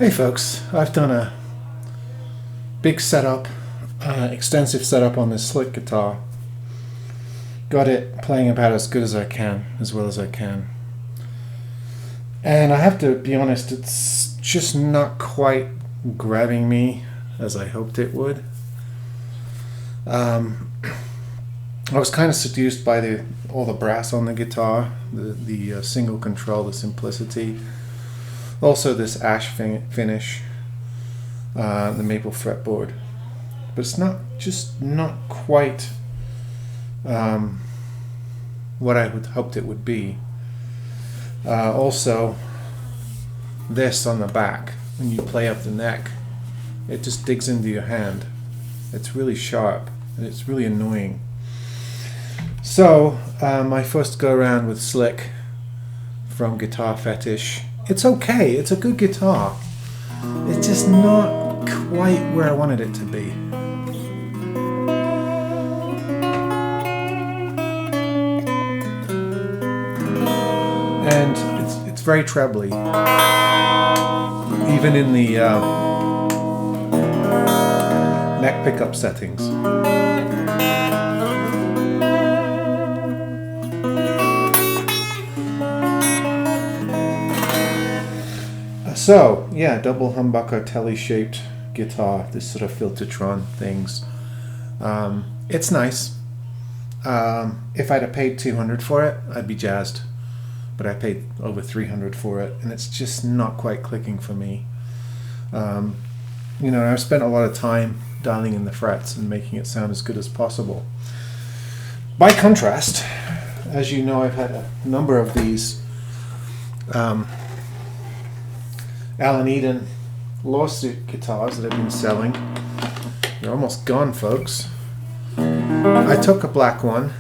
Hey folks, I've done a big setup, extensive setup on this Slick guitar. Got it playing about as good as I can, as well as I can. And I have to be honest, it's just not quite grabbing me as I hoped it would. I was kind of seduced by all the brass on the guitar, the single control, the simplicity. Also this ash finish, the maple fretboard, but it's not quite what I would hoped it would be. Also, this on the back, when you play up the neck, it just digs into your hand. It's really sharp and it's really annoying. So my first go around with Slick from Guitar Fetish. It's okay, it's a good guitar. It's just not quite where I wanted it to be. And it's very trebly. Even in the neck pickup settings. So, yeah, double humbucker Teles shaped guitar, this sort of Filtertron things. It's nice. If I'd have paid $200 for it, I'd be jazzed. But I paid over $300 for it, and it's just not quite clicking for me. You know, I've spent a lot of time dialing in the frets and making it sound as good as possible. By contrast, as you know, I've had a number of these Allen Eden lawsuit guitars that I've been selling. They're almost gone, folks. I took a black one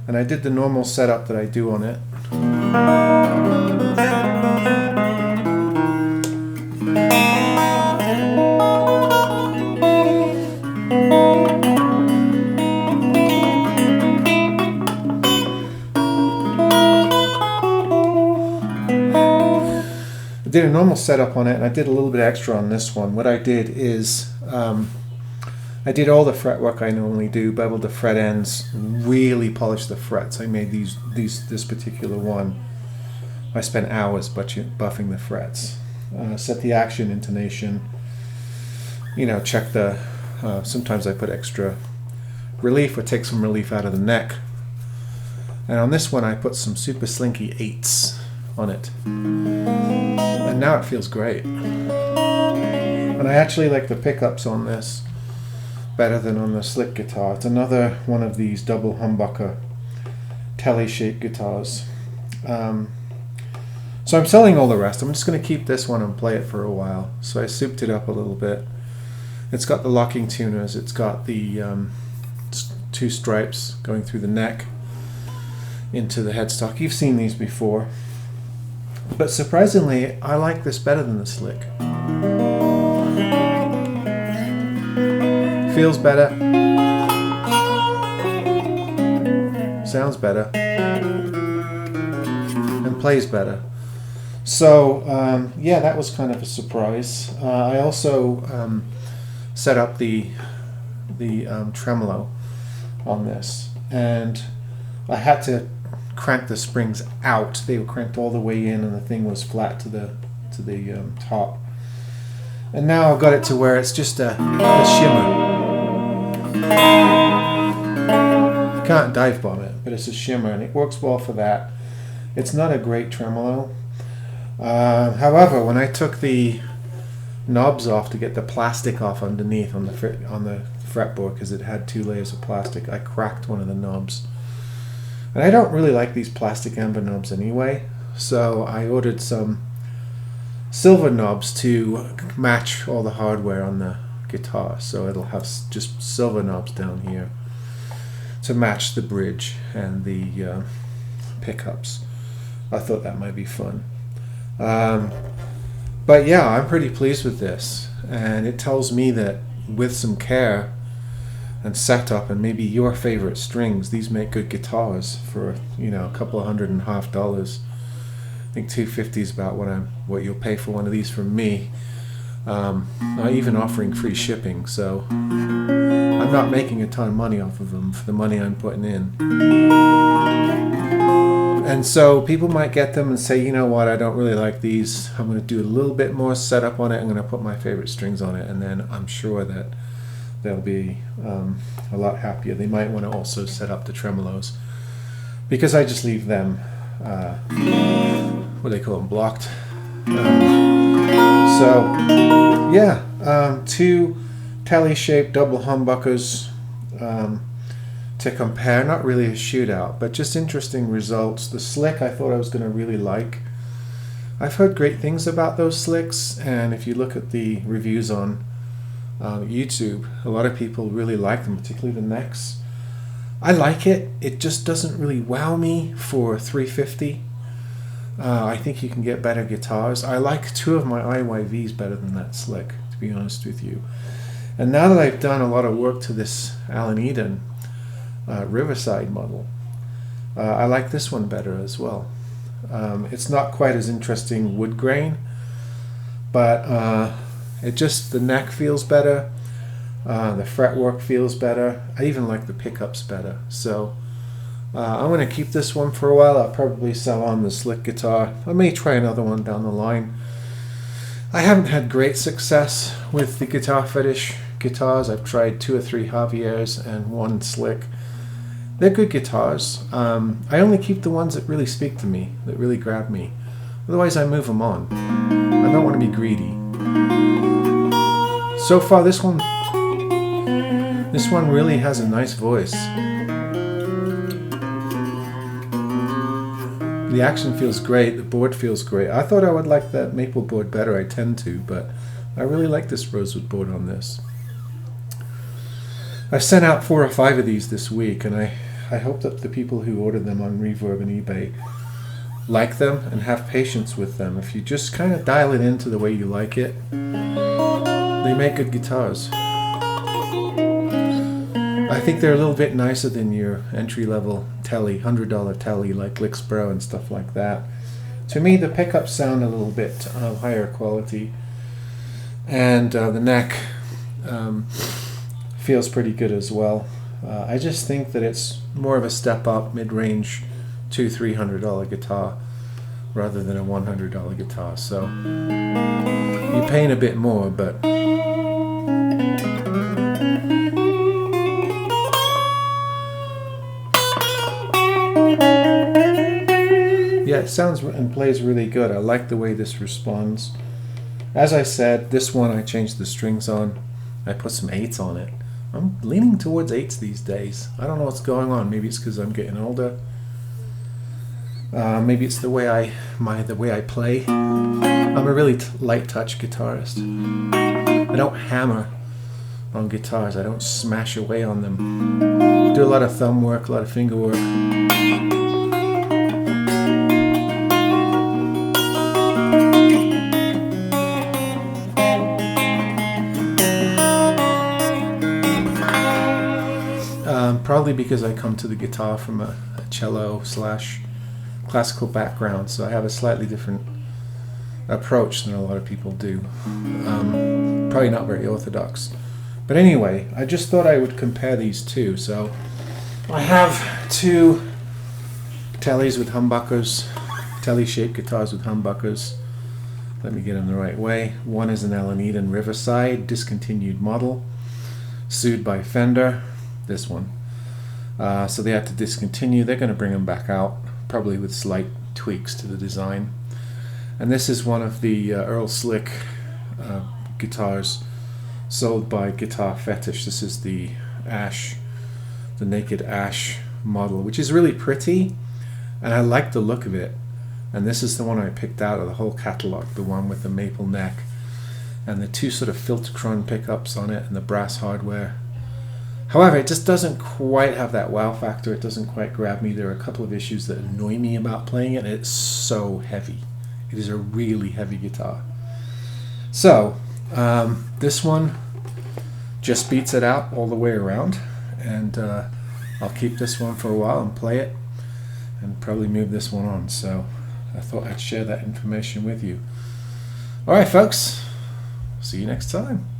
and I did the normal setup that I do on it. I did a normal setup on it, and I did a little bit extra on this one. What I did is I did all the fretwork I normally do, beveled the fret ends, really polished the frets. I made this particular one. I spent hours buffing the frets. Set the action, intonation. You know, check the. Sometimes I put extra relief or take some relief out of the neck. And on this one, I put some super slinky 8s on it. And now it feels great. And I actually like the pickups on this better than on the Slick guitar. It's another one of these double humbucker Teles shaped guitars. So I'm selling all the rest. I'm just going to keep this one and play it for a while. So I souped it up a little bit. It's got the locking tuners. It's got the 2 stripes going through the neck into the headstock. You've seen these before. But surprisingly, I like this better than the Slick. Feels better. Sounds better. And plays better. So, yeah, that was kind of a surprise. I also set up the tremolo on this. And I had to crank the springs out. They were cranked all the way in, and the thing was flat to the top. And now I've got it to where it's just a shimmer. can't dive bomb it, but it's a shimmer and it works well for that. It's not a great tremolo. However, when I took the knobs off to get the plastic off underneath on the fretboard, because it had 2 layers of plastic, I cracked one of the knobs. And I don't really like these plastic amber knobs anyway, so I ordered some silver knobs to match all the hardware on the guitar. So it'll have just silver knobs down here to match the bridge and the pickups. I thought that might be fun. But yeah, I'm pretty pleased with this, and it tells me that with some care and setup and maybe your favorite strings, these make good guitars for, you know, a couple of $150. I think $250 is about what you'll pay for one of these from me. Not even offering free shipping, so I'm not making a ton of money off of them for the money I'm putting in. And so people might get them and say, you know what, I don't really like these. I'm going to do a little bit more setup on it. I'm going to put my favorite strings on it, and then I'm sure that they'll be a lot happier. They might want to also set up the tremolos, because I just leave them, what do they call them, blocked. So yeah, 2 Teles-shaped double humbuckers to compare. Not really a shootout, but just interesting results. The Slick I thought I was going to really like. I've heard great things about those Slicks, and if you look at the reviews on YouTube, a lot of people really like them, particularly the necks. I like it. It just doesn't really wow me for $350. I think you can get better guitars. I like 2 of my IYVs better than that Slick, to be honest with you. And now that I've done a lot of work to this Allen Eden Riverside model, I like this one better as well. It's not quite as interesting wood grain, but the neck feels better, the fretwork feels better. I even like the pickups better. So I'm going to keep this one for a while. I'll probably sell on the Slick guitar. I may try another one down the line. I haven't had great success with the Guitar Fetish guitars. I've tried 2 or 3 Javiers and 1 Slick. They're good guitars. I only keep the ones that really speak to me, that really grab me. Otherwise I move them on. I don't want to be greedy. So far this one really has a nice voice. The action feels great, the board feels great. I thought I would like that maple board better, I tend to, but I really like this rosewood board on this. I've sent out 4 or 5 of these this week, and I hope that the people who ordered them on Reverb and eBay like them and have patience with them. If you just kind of dial it into the way you like it, they make good guitars. I think they're a little bit nicer than your entry-level Tele, $100 Tele like Licks Pro and stuff like that. To me, the pickups sound a little bit higher quality, and the neck feels pretty good as well. I just think that it's more of a step up, mid-range, $200-300 guitar rather than a $100 guitar. So you're paying a bit more, but yeah, it sounds and plays really good. I like the way this responds. As I said, this one I changed the strings on. I put some 8s on it. I'm leaning towards 8s these days. I don't know what's going on. Maybe it's because I'm getting older. Maybe it's the way I play. I'm a really light touch guitarist. I don't hammer on guitars. I don't smash away on them. Do a lot of thumb work, a lot of finger work. Probably because I come to the guitar from a cello / classical background, so I have a slightly different approach than a lot of people do. Probably not very orthodox. But anyway, I just thought I would compare these two. So I have 2 Teles with humbuckers, Tele-shaped guitars with humbuckers. Let me get them the right way. One is an Allen Eden Riverside, discontinued model, sued by Fender. This one. So they had to discontinue. They're going to bring them back out, probably with slight tweaks to the design. And this is one of the Earl Slick guitars sold by Guitar Fetish. This is the Ash, the Naked Ash model, which is really pretty, and I like the look of it. And this is the one I picked out of the whole catalog, the one with the maple neck and the two sort of Filtertron pickups on it and the brass hardware. However, it just doesn't quite have that wow factor. It doesn't quite grab me. There are a couple of issues that annoy me about playing it. It's so heavy. It is a really heavy guitar. So this one just beats it out all the way around, and I'll keep this one for a while and play it and probably move this one on. So I thought I'd share that information with you. All right, folks. See you next time.